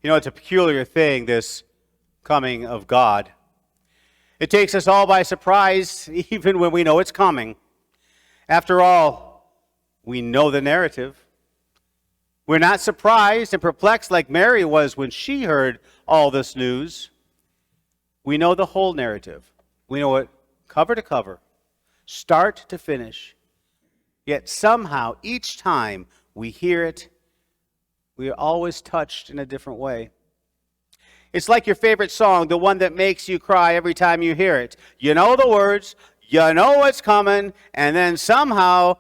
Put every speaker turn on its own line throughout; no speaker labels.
You know, it's a peculiar thing, this coming of God. It takes us all by surprise, even when we know it's coming. After all, we know the narrative. We're not surprised and perplexed like Mary was when she heard all this news. We know the whole narrative. We know it cover to cover, start to finish. Yet somehow, each time we hear it, we are always touched in a different way. It's like your favorite song, the one that makes you cry every time you hear it. You know the words, you know what's coming, and then somehow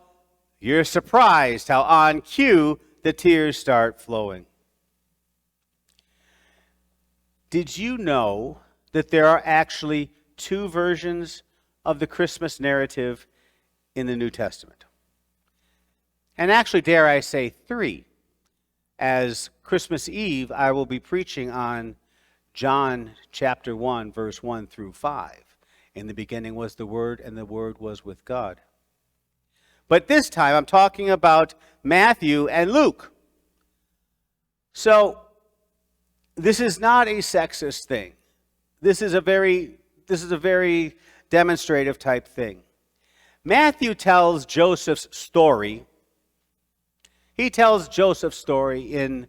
you're surprised how on cue the tears start flowing. Did you know that there are actually two versions of the Christmas narrative in the New Testament? And actually, dare I say, three. As Christmas Eve, I will be preaching on John chapter 1, verse 1 through 5. In the beginning was the Word, and the Word was with God. But this time, I'm talking about Matthew and Luke. So, this is not a sexist thing. This is a very demonstrative type thing. Matthew tells Joseph's story. He tells Joseph's story in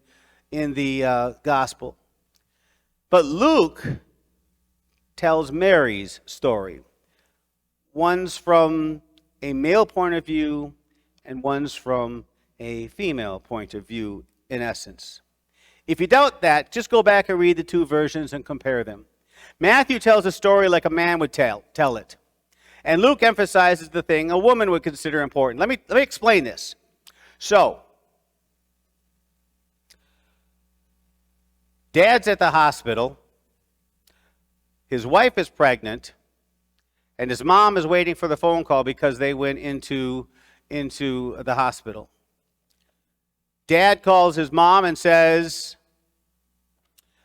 the gospel. But Luke tells Mary's story. One's from a male point of view, and one's from a female point of view, in essence. If you doubt that, just go back and read the two versions and compare them. Matthew tells a story like a man would tell it. And Luke emphasizes the thing a woman would consider important. Let me explain this. So, Dad's at the hospital, his wife is pregnant, and his mom is waiting for the phone call because they went into the hospital. Dad calls his mom and says,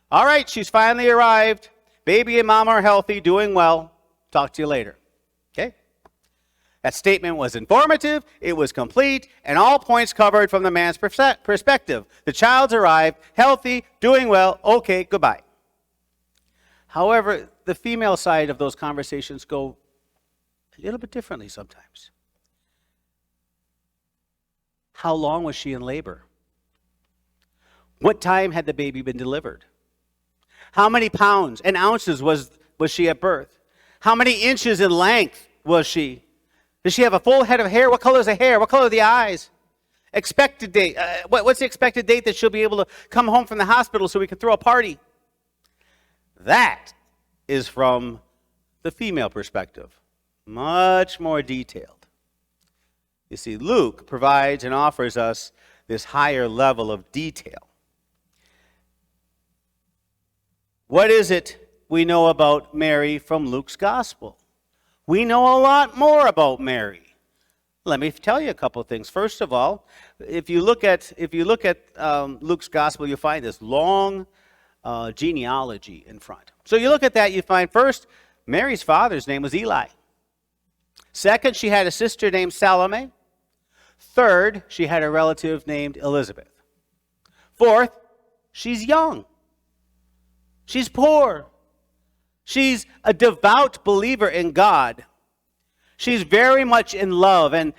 "All right, she's finally arrived. Baby and mom are healthy, doing well. Talk to you later." Okay? That statement was informative, it was complete, and all points covered from the man's perspective. The child's arrived, healthy, doing well, okay, goodbye. However, the female side of those conversations go a little bit differently sometimes. How long was she in labor? What time had the baby been delivered? How many pounds and ounces was she at birth? How many inches in length was she? Does she have a full head of hair? What color is the hair? What color are the eyes? Expected date. What's the expected date that she'll be able to come home from the hospital so we can throw a party? That is from the female perspective. Much more detailed. You see, Luke provides and offers us this higher level of detail. What is it we know about Mary from Luke's gospel? We know a lot more about Mary. Let me tell you a couple of things. First of all, if you look at Luke's gospel, you'll find this long genealogy in front. So you look at that, you find first, Mary's father's name was Eli. Second, she had a sister named Salome. Third, she had a relative named Elizabeth. Fourth, she's young. She's poor. She's a devout believer in God. She's very much in love. And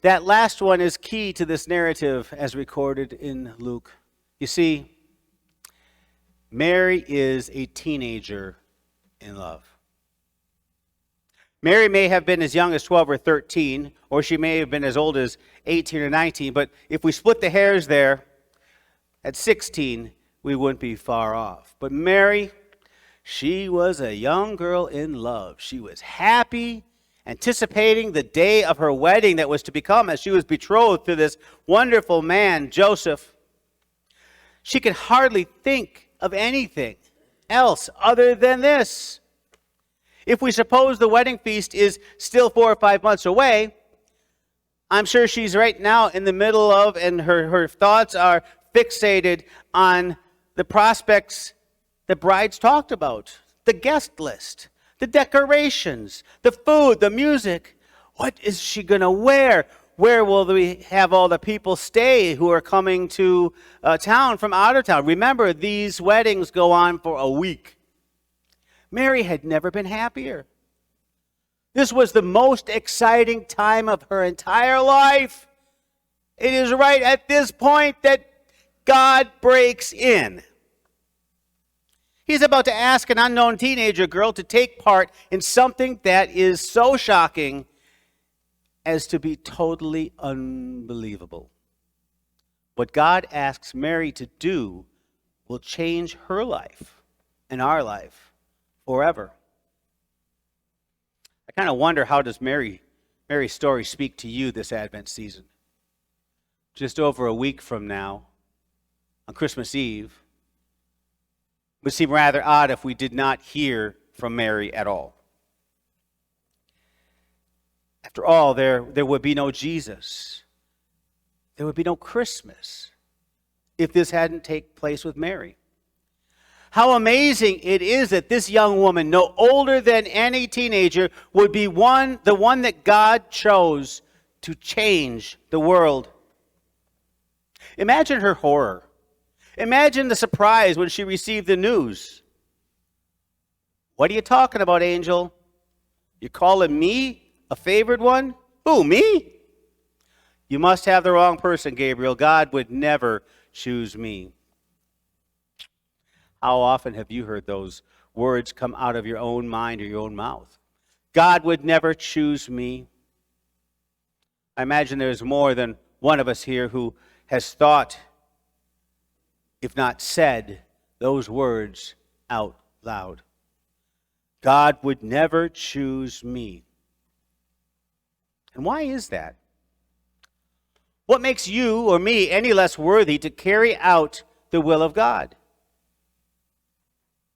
that last one is key to this narrative as recorded in Luke. You see, Mary is a teenager in love. Mary may have been as young as 12 or 13, or she may have been as old as 18 or 19, but if we split the hairs there, at 16, we wouldn't be far off. But Mary, she was a young girl in love. She was happy, anticipating the day of her wedding that was to become as she was betrothed to this wonderful man, Joseph. She could hardly think of anything else other than this. If we suppose the wedding feast is still 4 or 5 months away, I'm sure she's right now in the middle of, and her thoughts are fixated on the prospects the brides talked about, the guest list, the decorations, the food, the music. What is she going to wear? Where will we have all the people stay who are coming to town from out of town? Remember, these weddings go on for a week. Mary had never been happier. This was the most exciting time of her entire life. It is right at this point that God breaks in. He's about to ask an unknown teenager girl to take part in something that is so shocking as to be totally unbelievable. What God asks Mary to do will change her life and our life forever. I kind of wonder, how does Mary's story speak to you this Advent season? Just over a week from now, on Christmas Eve, it would seem rather odd if we did not hear from Mary at all. After all, there would be no Jesus. There would be no Christmas if this hadn't taken place with Mary. How amazing it is that this young woman, no older than any teenager, would be the one that God chose to change the world. Imagine her horror. Imagine the surprise when she received the news. What are you talking about, angel? You calling me a favored one? Who, me? You must have the wrong person, Gabriel. God would never choose me. How often have you heard those words come out of your own mind or your own mouth? God would never choose me. I imagine there's more than one of us here who has thought, if not said, those words out loud. God would never choose me. And why is that? What makes you or me any less worthy to carry out the will of God?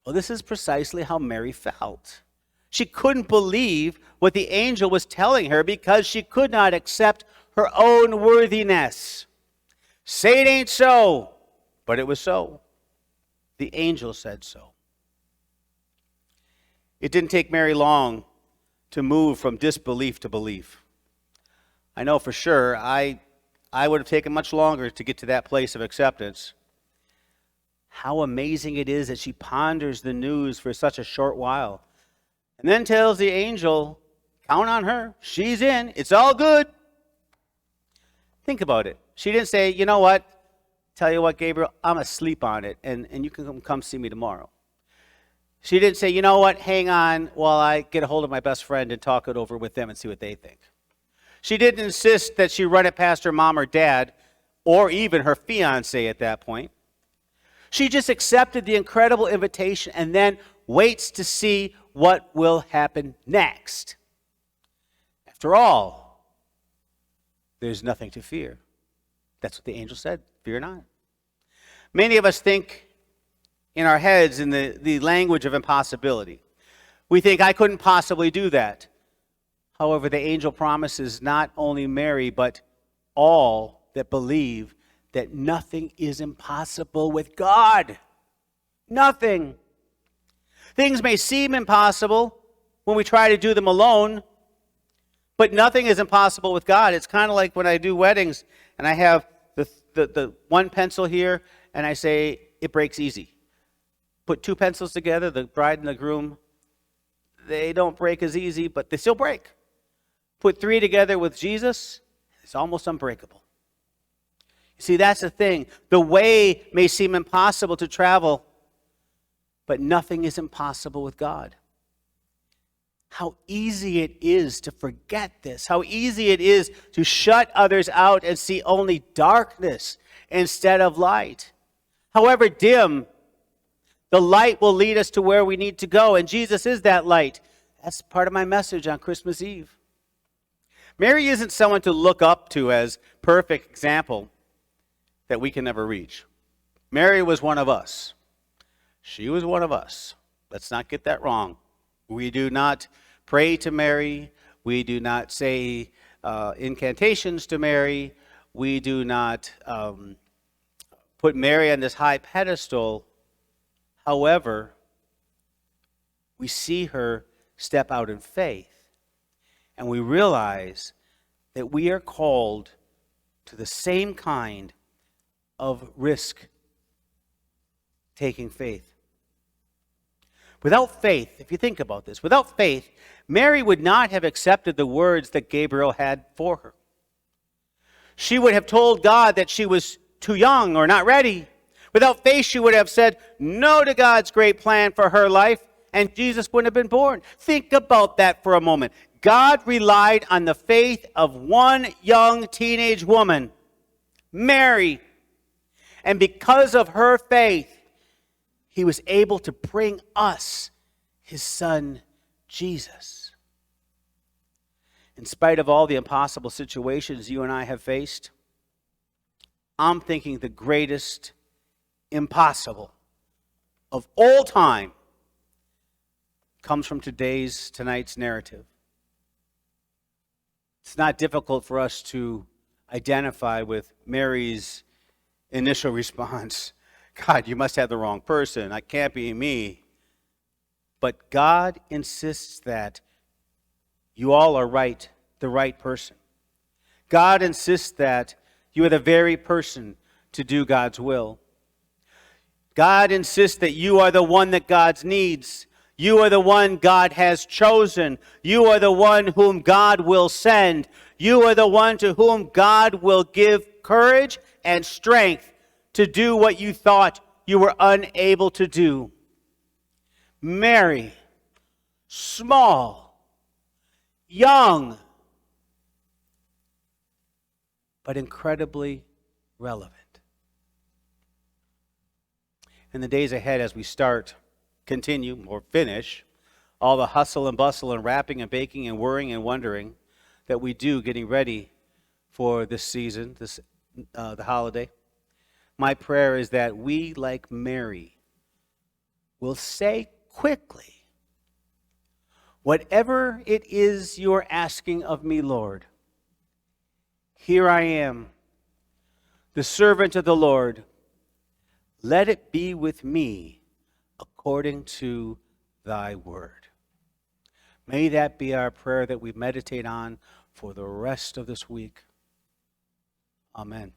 Well, this is precisely how Mary felt. She couldn't believe what the angel was telling her because she could not accept her own worthiness. Say it ain't so, but it was so. The angel said so. It didn't take Mary long to move from disbelief to belief. I know for sure I would have taken much longer to get to that place of acceptance. How amazing it is that she ponders the news for such a short while and then tells the angel, count on her, she's in, it's all good. Think about it. She didn't say, you know what, tell you what, Gabriel, I'm asleep on it, and you can come see me tomorrow. She didn't say, you know what, hang on while I get a hold of my best friend and talk it over with them and see what they think. She didn't insist that she run it past her mom or dad, or even her fiancé at that point. She just accepted the incredible invitation and then waits to see what will happen next. After all, there's nothing to fear. That's what the angel said, fear not. Many of us think in our heads in the language of impossibility. We think, I couldn't possibly do that. However, the angel promises not only Mary, but all that believe that nothing is impossible with God. Nothing. Things may seem impossible when we try to do them alone, but nothing is impossible with God. It's kind of like when I do weddings and I have the one pencil here and I say it breaks easy. Put two pencils together, the bride and the groom, they don't break as easy, but they still break. Put three together with Jesus, it's almost unbreakable. See, that's the thing. The way may seem impossible to travel, but nothing is impossible with God. How easy it is to forget this. How easy it is to shut others out and see only darkness instead of light. However dim, the light will lead us to where we need to go, and Jesus is that light. That's part of my message on Christmas Eve. Mary isn't someone to look up to as perfect example that we can never reach. Mary was one of us. She was one of us. Let's not get that wrong. We do not pray to Mary. We do not say incantations to Mary. We do not put Mary on this high pedestal. However, we see her step out in faith, and we realize that we are called to the same kind of risk-taking faith. Without faith, if you think about this, without faith, Mary would not have accepted the words that Gabriel had for her. She would have told God that she was too young or not ready. Without faith, she would have said no to God's great plan for her life, and Jesus wouldn't have been born. Think about that for a moment. God relied on the faith of one young teenage woman, Mary. And because of her faith, he was able to bring us his son, Jesus. In spite of all the impossible situations you and I have faced, I'm thinking the greatest impossible of all time comes from tonight's narrative. It's not difficult for us to identify with Mary's initial response. God, you must have the wrong person. That can't be me. But God insists that you all are right, the right person. God insists that you are the very person to do God's will. God insists that you are the one that God needs. You are the one God has chosen. You are the one whom God will send. You are the one to whom God will give courage and strength to do what you thought you were unable to do. Mary, small, young, but incredibly relevant. In the days ahead, as we continue, or finish, all the hustle and bustle and wrapping and baking and worrying and wondering that we do getting ready for this season, the holiday, my prayer is that we, like Mary, will say quickly, whatever it is you're asking of me, Lord, here I am, the servant of the Lord. Let it be with me according to thy word. May that be our prayer that we meditate on for the rest of this week. Amen.